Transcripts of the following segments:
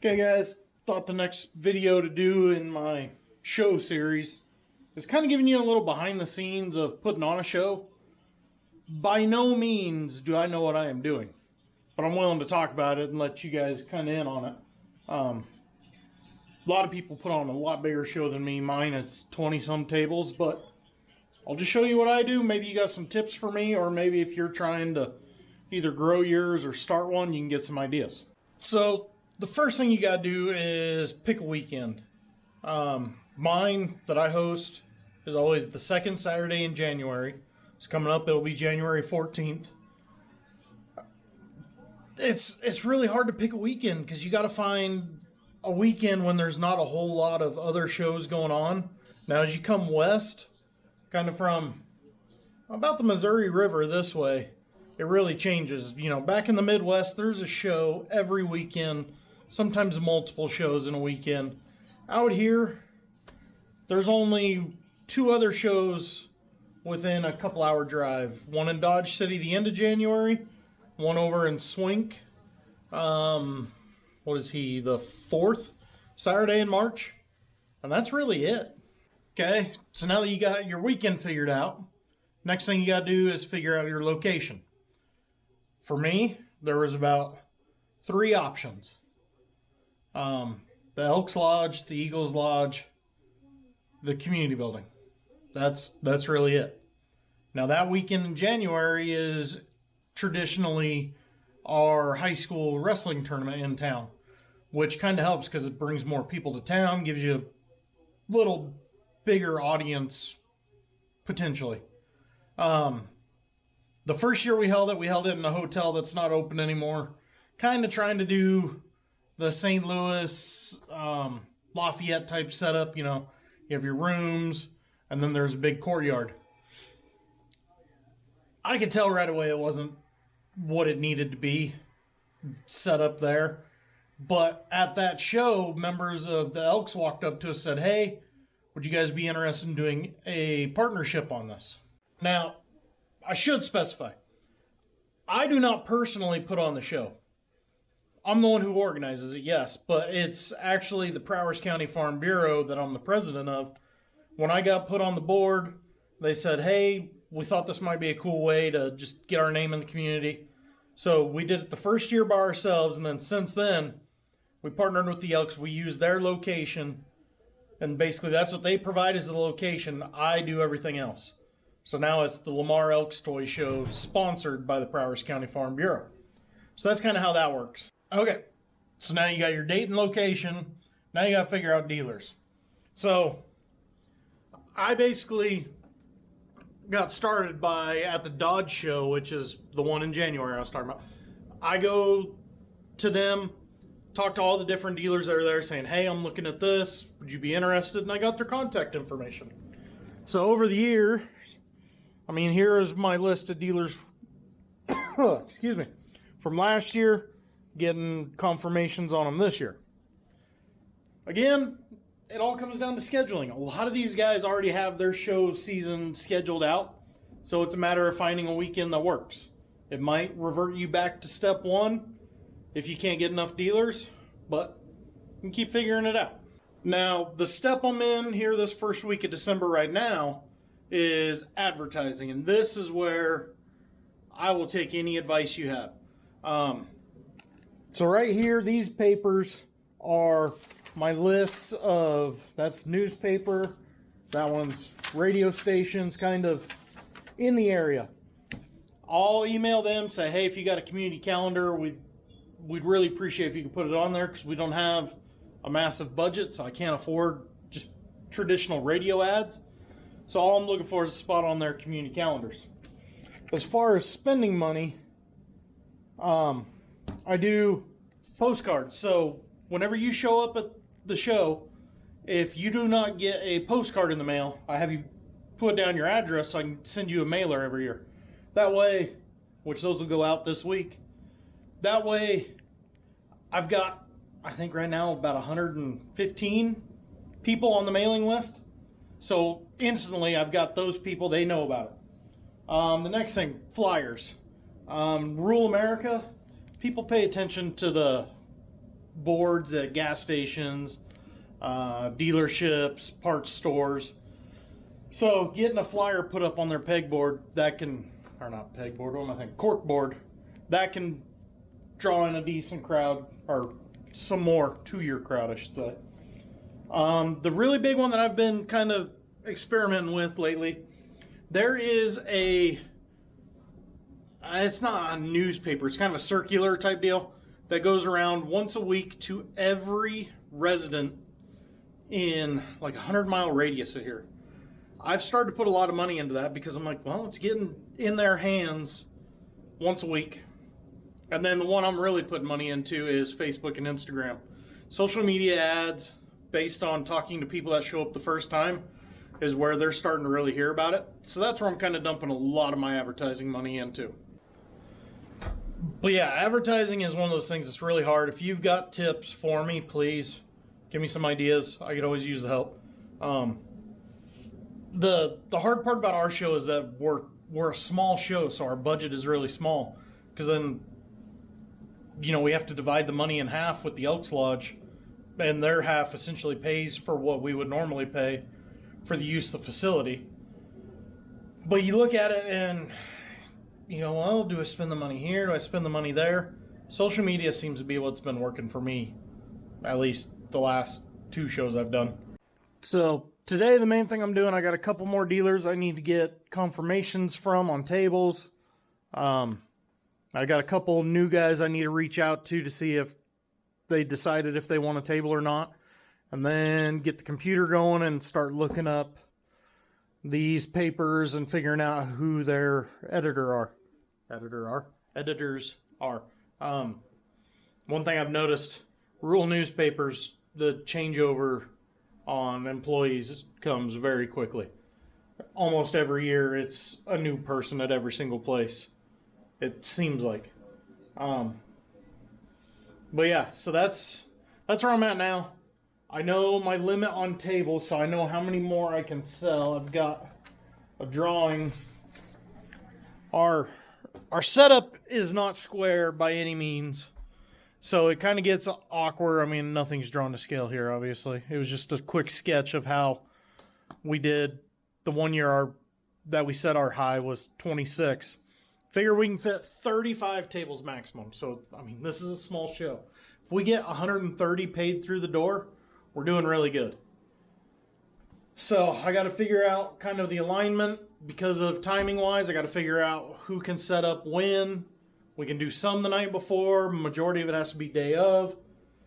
Okay guys, thought the next video to do in my show series is kind of giving you a little behind the scenes of putting on a show. By no means do I know what I am doing, but I'm willing to talk about it and let you guys kind of in on it. A lot of people put on a lot bigger show than me. Mine, it's 20 some tables, but I'll just show you what I do. Maybe you got some tips for me, or maybe if you're trying to either grow yours or start one, you can get some ideas. So the first thing you got to do is pick a weekend. Mine that I host is always the second Saturday in January. It's coming up. It'll be January 14th. It's really hard to pick a weekend because you got to find a weekend when there's not a whole lot of other shows going on. Now, as you come west, kind of from about the Missouri River this way, it really changes. You know, back in the Midwest, there's a show every weekend, sometimes multiple shows in a weekend. Out here, there's only two other shows within a couple hour drive. One in Dodge City the end of January, one over in Swink. What is he, the 4th Saturday in March? And that's really it. Okay, so now that you got your weekend figured out, next thing you got to do is figure out your location. For me, there was about 3 options. The Elks Lodge, the Eagles Lodge, the community building. That's really it. Now that weekend in January is traditionally our high school wrestling tournament in town, which kind of helps because it brings more people to town, gives you a little bigger audience potentially. The first year we held it in a hotel that's not open anymore, kind of trying to do the St. Louis Lafayette type setup. You know, you have your rooms and then there's a big courtyard. I could tell right away it wasn't what it needed to be set up there. But at that show, members of the Elks walked up to us and said, "Hey, would you guys be interested in doing a partnership on this?" Now, I should specify, I do not personally put on the show. I'm the one who organizes it, yes, but it's actually the Prowers County Farm Bureau that I'm the president of. When I got put on the board, they said, "Hey, we thought this might be a cool way to just get our name in the community." So we did it the first year by ourselves, and then since then, we partnered with the Elks. We used their location, and basically that's what they provide is the location. I do everything else. So now it's the Lamar Elks Toy Show, sponsored by the Prowers County Farm Bureau. So that's kind of how that works. Okay, so now you got your date and location. Now you got to figure out dealers. So I basically got started at the Dodge show, which is the one in January I was talking about. I go to them, talk to all the different dealers that are there saying, "Hey, I'm looking at this. Would you be interested?" And I got their contact information. So over the year, here is my list of dealers, excuse me, from last year, getting confirmations on them this year. Again, it all comes down to scheduling. A lot of these guys already have their show season scheduled out, so it's a matter of finding a weekend that works. It might revert you back to step one if you can't get enough dealers, but you can keep figuring it out. Now, the step I'm in here this first week of December right now is advertising, and this is where I will take any advice you have. So right here, these papers are my lists of, that's newspaper, that one's radio stations, kind of in the area. I'll email them, say, "Hey, if you got a community calendar, we'd really appreciate if you could put it on there, because we don't have a massive budget, so I can't afford just traditional radio ads. So all I'm looking for is a spot on their community calendars." As far as spending money, I do postcards. So whenever you show up at the show, if you do not get a postcard in the mail, I have you put down your address so I can send you a mailer every year. That way, which those will go out this week, that way I've got, I think right now, about 115 people on the mailing list. So instantly I've got those people, they know about it. The next thing, flyers. Rural America, people pay attention to the boards at gas stations, dealerships, parts stores. So getting a flyer put up on their pegboard that can, or not pegboard, what am I thinking? Corkboard, that can draw in a decent crowd, or some more to your crowd, I should say. The really big one that I've been kind of experimenting with lately, there is it's not a newspaper, it's kind of a circular type deal that goes around once a week to every resident in like a 100-mile radius of here. I've started to put a lot of money into that because I'm like, well, it's getting in their hands once a week. And then the one I'm really putting money into is Facebook and Instagram. Social media ads based on talking to people that show up the first time is where they're starting to really hear about it. So that's where I'm kind of dumping a lot of my advertising money into. But yeah, advertising is one of those things that's really hard. If you've got tips for me, please give me some ideas. I could always use the help. The hard part about our show is that we're a small show, so our budget is really small. Because then, we have to divide the money in half with the Elks Lodge, and their half essentially pays for what we would normally pay for the use of the facility. But you look at it and, well, do I spend the money here? Do I spend the money there? Social media seems to be what's been working for me, at least the last 2 shows I've done. So today, the main thing I'm doing, I got a couple more dealers I need to get confirmations from on tables. I got a couple new guys I need to reach out to see if they decided if they want a table or not. And then get the computer going and start looking up these papers and figuring out who their editors are. One thing I've noticed, rural newspapers, the changeover on employees comes very quickly. Almost every year it's a new person at every single place, it seems like. But yeah, so that's where I'm at now. I know my limit on tables, so I know how many more I can sell. I've got a drawing. Our setup is not square by any means, so it kind of gets awkward. I mean, nothing's drawn to scale here, obviously. It was just a quick sketch of how we did the 1 year that we set our high was 26. Figure we can fit 35 tables maximum. So, I mean, this is a small show. If we get 130 paid through the door, we're doing really good. So I got to figure out kind of the alignment because of timing wise. I got to figure out who can set up when. We can do some the night before. Majority of it has to be day of.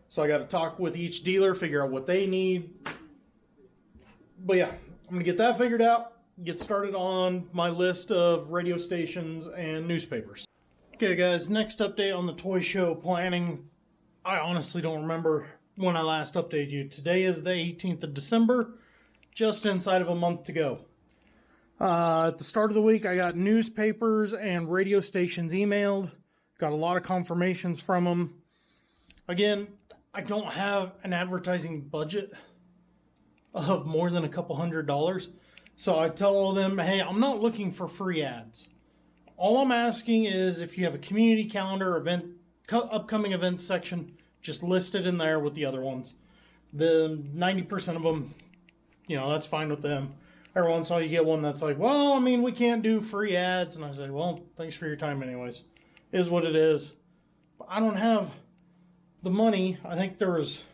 So I got to talk with each dealer, figure out what they need. But yeah, I'm going to get that figured out. Get started on my list of radio stations and newspapers. Okay guys, next update on the toy show planning. I honestly don't remember when I last updated you. Today is the 18th of December, just inside of a month to go. At the start of the week, I got newspapers and radio stations emailed. Got a lot of confirmations from them. Again, I don't have an advertising budget of more than a couple $100. So I tell all of them, hey, I'm not looking for free ads. All I'm asking is if you have a community calendar, upcoming events section, just list it in there with the other ones. The 90% of them, that's fine with them. Every once in a while you get one that's like, well, I mean, we can't do free ads. And I say, well, thanks for your time anyways. It is what it is. But I don't have the money. I think there was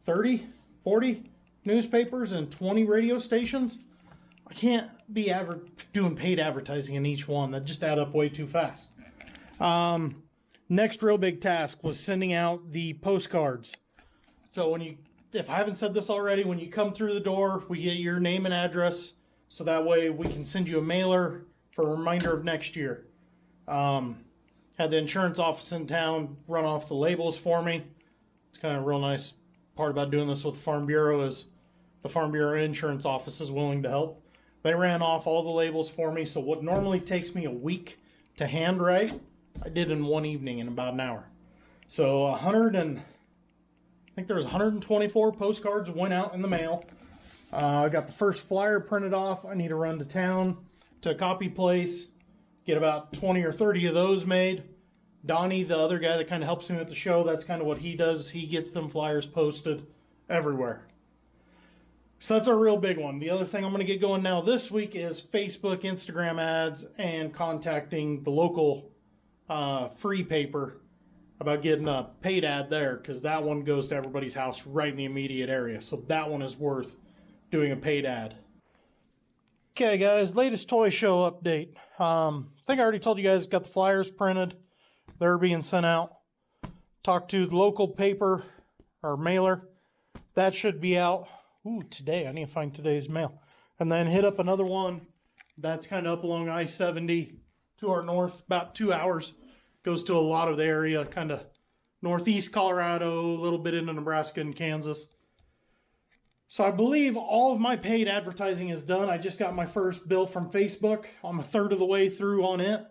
30, 40 newspapers and 20 radio stations. I can't be doing paid advertising in each one. That just add up way too fast. Next real big task was sending out the postcards. So if I haven't said this already, when you come through the door, we get your name and address. So that way we can send you a mailer for a reminder of next year. Had the insurance office in town run off the labels for me. It's kind of a real nice part about doing this with the Farm Bureau is the Farm Bureau insurance office is willing to help. They ran off all the labels for me, so what normally takes me a week to handwrite, I did in one evening in about an hour. So I think there was 124 postcards went out in the mail. I got the first flyer printed off. I need to run to town to a copy place, get about 20 or 30 of those made. Donnie, the other guy that kind of helps me with the show, that's kind of what he does. He gets them flyers posted everywhere. So that's a real big one. The other thing I'm going to get going now this week is Facebook, Instagram ads, and contacting the local free paper about getting a paid ad there, because that one goes to everybody's house right in the immediate area. So that one is worth doing a paid ad. Okay, guys, latest toy show update. I think I already told you guys, got the flyers printed. They're being sent out. Talked to the local paper or mailer. That should be out. Ooh, today. I need to find today's mail. And then hit up another one that's kind of up along I-70 to our north, about 2 hours. Goes to a lot of the area, kind of northeast Colorado, a little bit into Nebraska and Kansas. So I believe all of my paid advertising is done. I just got my first bill from Facebook. I'm a third of the way through on it.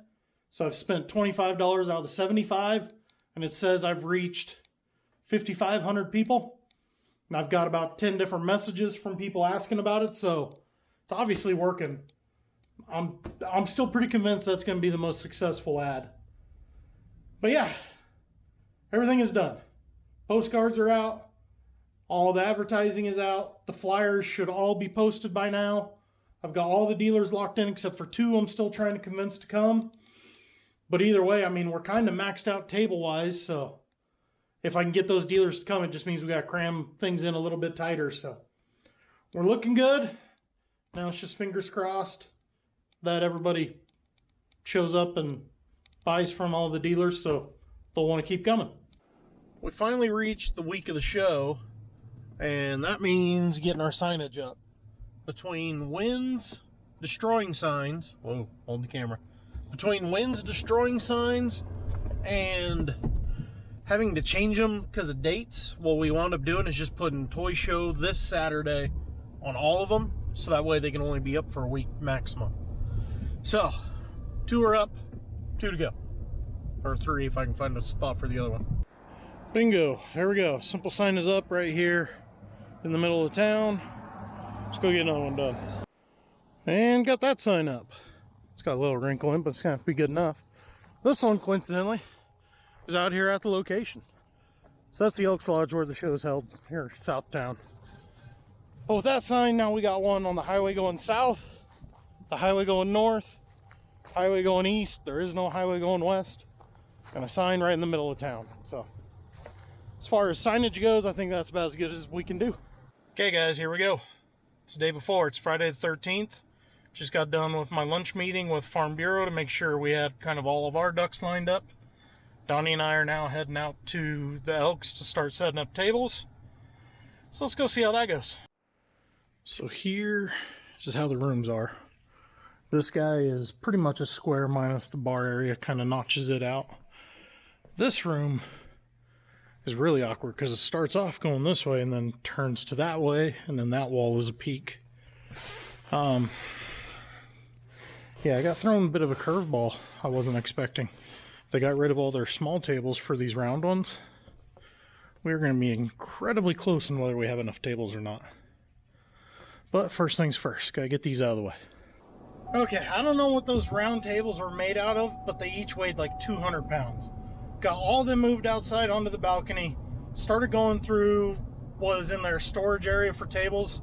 So I've spent $25 out of the $75, and it says I've reached 5,500 people. And I've got about 10 different messages from people asking about it, so it's obviously working. I'm still pretty convinced that's going to be the most successful ad. But yeah, everything is done. Postcards are out. All the advertising is out. The flyers should all be posted by now. I've got all the dealers locked in except for 2 I'm still trying to convince to come. But either way, I mean, we're kind of maxed out table-wise, so if I can get those dealers to come, it just means we got to cram things in a little bit tighter. So we're looking good. Now it's just fingers crossed that everybody shows up and buys from all the dealers, so they'll want to keep coming. We finally reached the week of the show, and that means getting our signage up. Between winds destroying signs, whoa, hold the camera. Between winds destroying signs and having to change them because of dates, what we wound up doing is just putting Toy Show this Saturday on all of them, so that way they can only be up for a week maximum. So, 2 are up, 2 to go. Or 3 if I can find a spot for the other one. Bingo, there we go. Simple sign is up right here in the middle of town. Let's go get another one done. And got that sign up. It's got a little wrinkle in, but it's going to be good enough. This one, coincidentally, is out here at the location. So that's the Elks Lodge where the show is held, here in South Town. But with that sign, now we got one on the highway going south, the highway going north, highway going east. There is no highway going west, and a sign right in the middle of town. So as far as signage goes, I think that's about as good as we can do. Okay guys, here we go. It's the day before. It's Friday the 13th. Just got done with my lunch meeting with Farm Bureau to make sure we had kind of all of our ducks lined up. Donnie and I are now heading out to the Elks to start setting up tables. So let's go see how that goes. So here is how the rooms are. This guy is pretty much a square minus the bar area, kind of notches it out. This room is really awkward because it starts off going this way and then turns to that way, and then that wall is a peak. Yeah, I got thrown a bit of a curveball I wasn't expecting. They got rid of all their small tables for these round ones. We're going to be incredibly close on whether we have enough tables or not. But first things first, gotta get these out of the way. Okay, I don't know what those round tables are made out of, but they each weighed like 200 pounds. Got all them moved outside onto the balcony, started going through what was in their storage area for tables.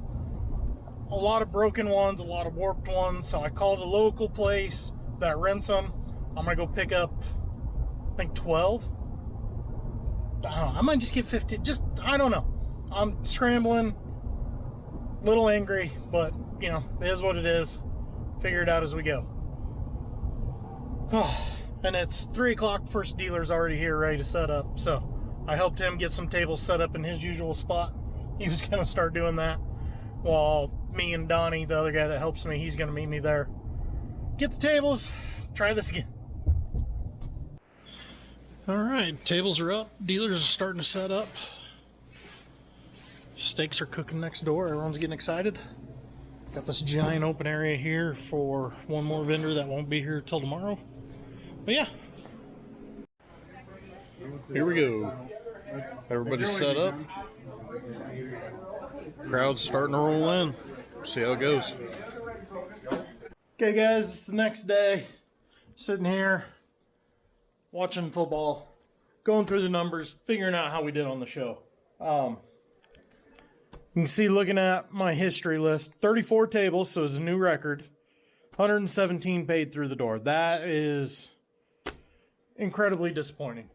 A lot of broken ones, a lot of warped ones, so I called a local place that rents them. I'm gonna go pick up, I think 12. I don't know, I might just get 15, I don't know. I'm scrambling, a little angry, but you know, it is what it is. Figure it out as we go. And it's 3 o'clock, first dealer's already here ready to set up, so I helped him get some tables set up in his usual spot. He was gonna start doing that, while me and Donnie, the other guy that helps me, he's gonna meet me there. Get the tables, try this again. Alright, tables are up, dealers are starting to set up. Steaks are cooking next door, everyone's getting excited. Got this giant open area here for one more vendor that won't be here till tomorrow. But yeah, here we go. Everybody's set up. Crowd's starting to roll in. See how it goes. Okay guys, it's the next day. Sitting here watching football, going through the numbers, figuring out how we did on the show. You can see, looking at my history list, 34 tables, so it's a new record. 117 paid through the door. That is incredibly disappointing.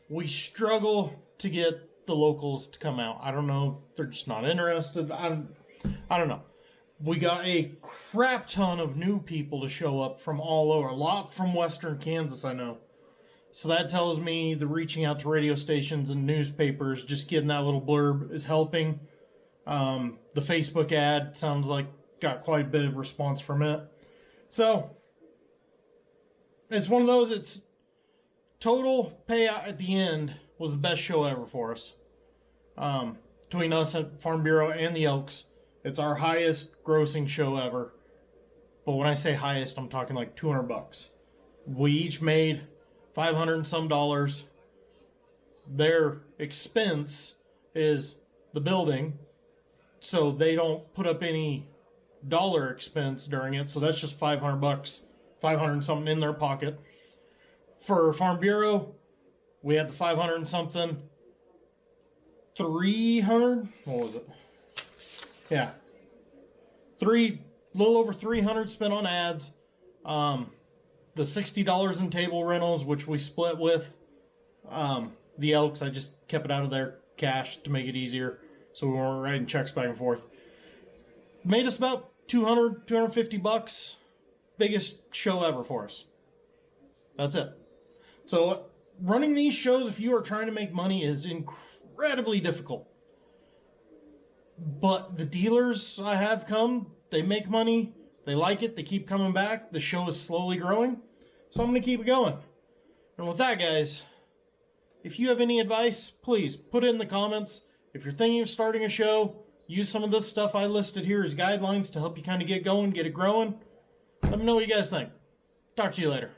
We struggle to get the locals to come out. I don't know. They're just not interested. I don't know. We got a crap ton of new people to show up from all over. A lot from Western Kansas, I know. So that tells me the reaching out to radio stations and newspapers, just getting that little blurb is helping. The Facebook ad sounds like got quite a bit of response from it. So it's one of those, it's total payout at the end was the best show ever for us. Between us at Farm Bureau and the Elks, it's our highest grossing show ever. But when I say highest, I'm talking like $200. We each made $500 and some dollars. Their expense is the building, so they don't put up any dollar expense during it. So that's just $500, 500 and something in their pocket. For Farm Bureau, we had the 500 and something. 300? What was it? Yeah. Little over 300 spent on ads. The $60 in table rentals, which we split with the Elks. I just kept it out of their cash to make it easier, so we weren't writing checks back and forth. Made us about $250. Biggest show ever for us. That's it. So running these shows, if you are trying to make money, is incredibly difficult. But the dealers I have come, they make money. They like it. They keep coming back. The show is slowly growing. So I'm going to keep it going. And with that, guys, if you have any advice, please put it in the comments. If you're thinking of starting a show, use some of this stuff I listed here as guidelines to help you kind of get going, get it growing. Let me know what you guys think. Talk to you later.